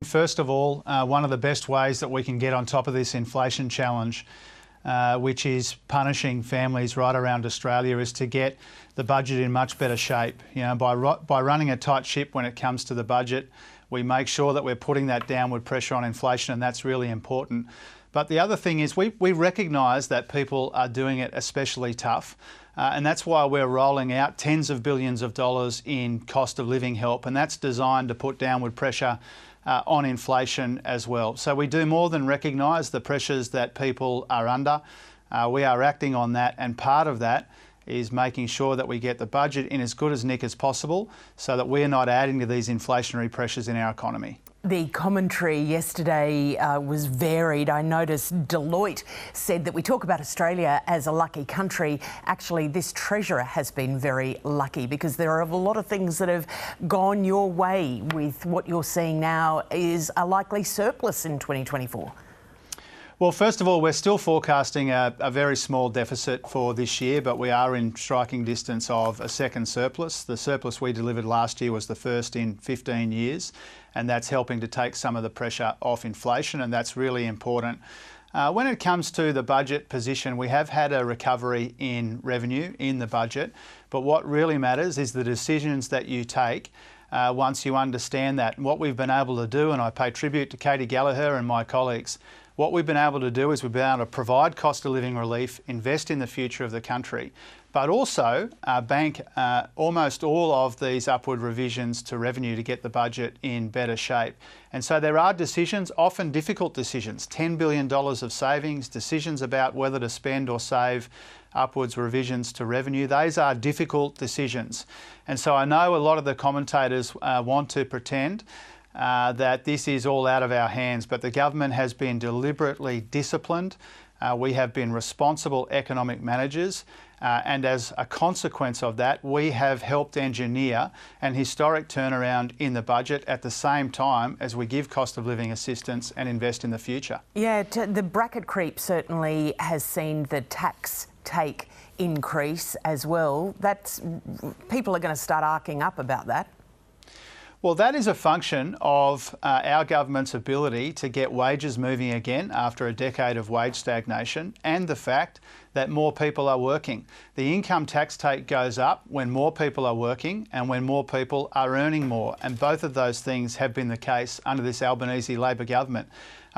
first of all, one of the best ways that we can get on top of this inflation challenge, which is punishing families right around Australia, is to get the budget in much better shape. You know, by running a tight ship when it comes to the budget, we make sure that we're putting that downward pressure on inflation, and that's really important. But the other thing is we recognise that people are doing it especially tough, and that's why we're rolling out tens of billions of dollars in cost of living help, and that's designed to put downward pressure on inflation as well. So we do more than recognise the pressures that people are under. We are acting on that, and part of that is making sure that we get the budget in as good as nick as possible so that we're not adding to these inflationary pressures in our economy. The commentary yesterday was varied. I noticed Deloitte said that we talk about Australia as a lucky country. Actually, this Treasurer has been very lucky because there are a lot of things that have gone your way with what you're seeing now is a likely surplus in 2024. Well, first of all, we're still forecasting a very small deficit for this year, but we are in striking distance of a second surplus. The surplus we delivered last year was the first in 15 years, and that's helping to take some of the pressure off inflation, and that's really important. When it comes to the budget position, we have had a recovery in revenue in the budget, but what really matters is the decisions that you take once you understand that. And what we've been able to do, and I pay tribute to Katie Gallagher and my colleagues, what we've been able to do is we've been able to provide cost of living relief, invest in the future of the country, but also bank almost all of these upward revisions to revenue to get the budget in better shape. And so there are decisions, often difficult decisions, $10 billion of savings, decisions about whether to spend or save, upwards revisions to revenue. Those are difficult decisions. And so I know a lot of the commentators want to pretend that this is all out of our hands, but the government has been deliberately disciplined. We have been responsible economic managers, and as a consequence of that, we have helped engineer an historic turnaround in the budget at the same time as we give cost of living assistance and invest in the future. Yeah, the bracket creep certainly has seen the tax take increase as well. People are going to start arcing up about that. Well, that is a function of our government's ability to get wages moving again after a decade of wage stagnation, and the fact that more people are working. The income tax take goes up when more people are working and when more people are earning more, and both of those things have been the case under this Albanese Labor government.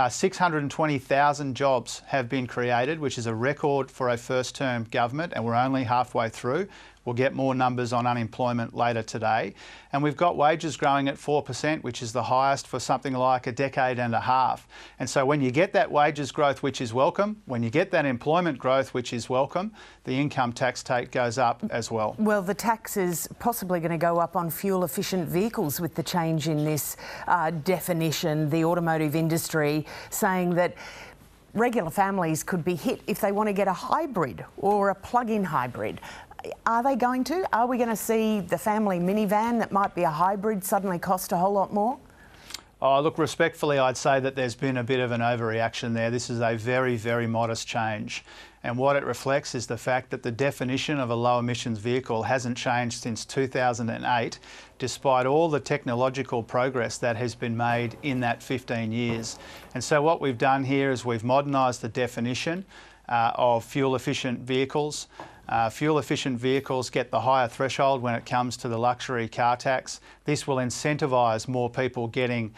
620,000 jobs have been created, which is a record for a first-term government, and we're only halfway through. We'll get more numbers on unemployment later today. And we've got wages growing at 4%, which is the highest for something like a decade and a half. And so when you get that wages growth, which is welcome, when you get that employment growth, which is welcome, the income tax take goes up as well. Well, the tax is possibly going to go up on fuel-efficient vehicles with the change in this definition. The automotive industry saying that regular families could be hit if they want to get a hybrid or a plug-in hybrid. Are they going to? Are we going to see the family minivan that might be a hybrid suddenly cost a whole lot more? Oh, look, respectfully, I'd say that there's been a bit of an overreaction there. This is a very, very modest change. And what it reflects is the fact that the definition of a low emissions vehicle hasn't changed since 2008, despite all the technological progress that has been made in that 15 years. And so what we've done here is we've modernised the definition of fuel-efficient vehicles. Fuel-efficient vehicles get the higher threshold when it comes to the luxury car tax. This will incentivise more people getting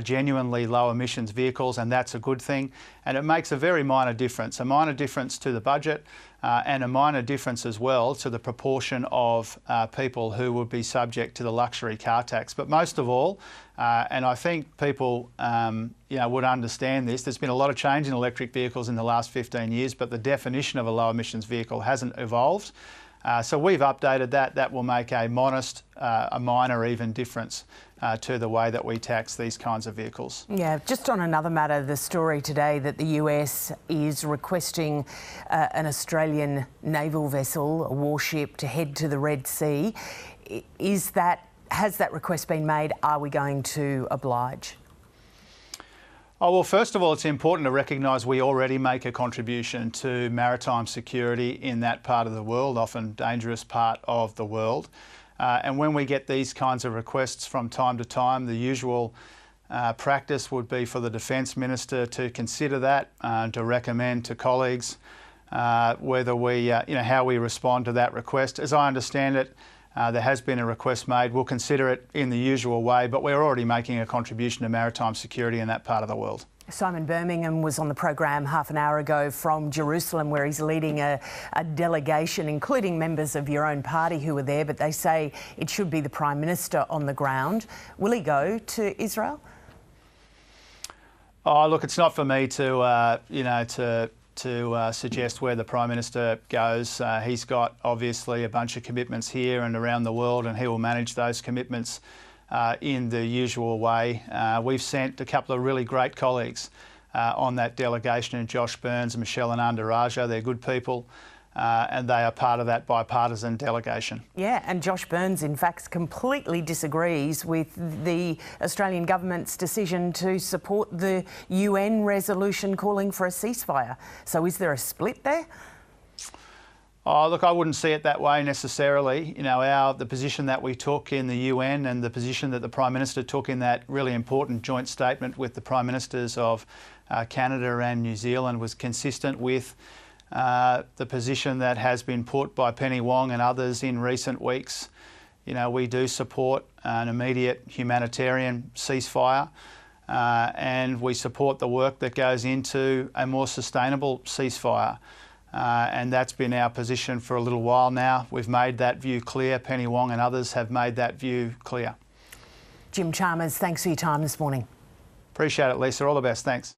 genuinely low emissions vehicles, and that's a good thing. And it makes a very minor difference to the budget, and a minor difference as well to the proportion of people who would be subject to the luxury car tax. But most of all, and I think people would understand this, there's been a lot of change in electric vehicles in the last 15 years, but the definition of a low emissions vehicle hasn't evolved. So we've updated that. That will make a modest, a minor even difference to the way that we tax these kinds of vehicles. Yeah, just on another matter, the story today that the US is requesting an Australian naval vessel, a warship, to head to the Red Sea. Has that request been made? Are we going to oblige? Oh, well, first of all, it's important to recognise we already make a contribution to maritime security in that part of the world, often dangerous part of the world. And when we get these kinds of requests from time to time, the usual practice would be for the Defence Minister to consider that, to recommend to colleagues whether we, how we respond to that request. As I understand it, there has been a request made. We'll consider it in the usual way, but we're already making a contribution to maritime security in that part of the world. Simon Birmingham was on the program half an hour ago from Jerusalem, where he's leading a delegation, including members of your own party who were there, but they say it should be the Prime Minister on the ground. Will he go to Israel? Oh, look, it's not for me to, suggest where the Prime Minister goes. He's got obviously a bunch of commitments here and around the world, and he will manage those commitments in the usual way. We've sent a couple of really great colleagues on that delegation, and Josh Burns and Michelle Ananda-Raja. They're good people, and they are part of that bipartisan delegation. Yeah, and Josh Burns, in fact, completely disagrees with the Australian government's decision to support the UN resolution calling for a ceasefire. So is there a split there? Oh, look, I wouldn't see it that way necessarily. The position that we took in the UN and the position that the Prime Minister took in that really important joint statement with the Prime Ministers of Canada and New Zealand was consistent with the position that has been put by Penny Wong and others in recent weeks. We do support an immediate humanitarian ceasefire, and we support the work that goes into a more sustainable ceasefire. And that's been our position for a little while now. We've made that view clear. Penny Wong and others have made that view clear. Jim Chalmers, thanks for your time this morning. Appreciate it, Lisa. All the best. Thanks.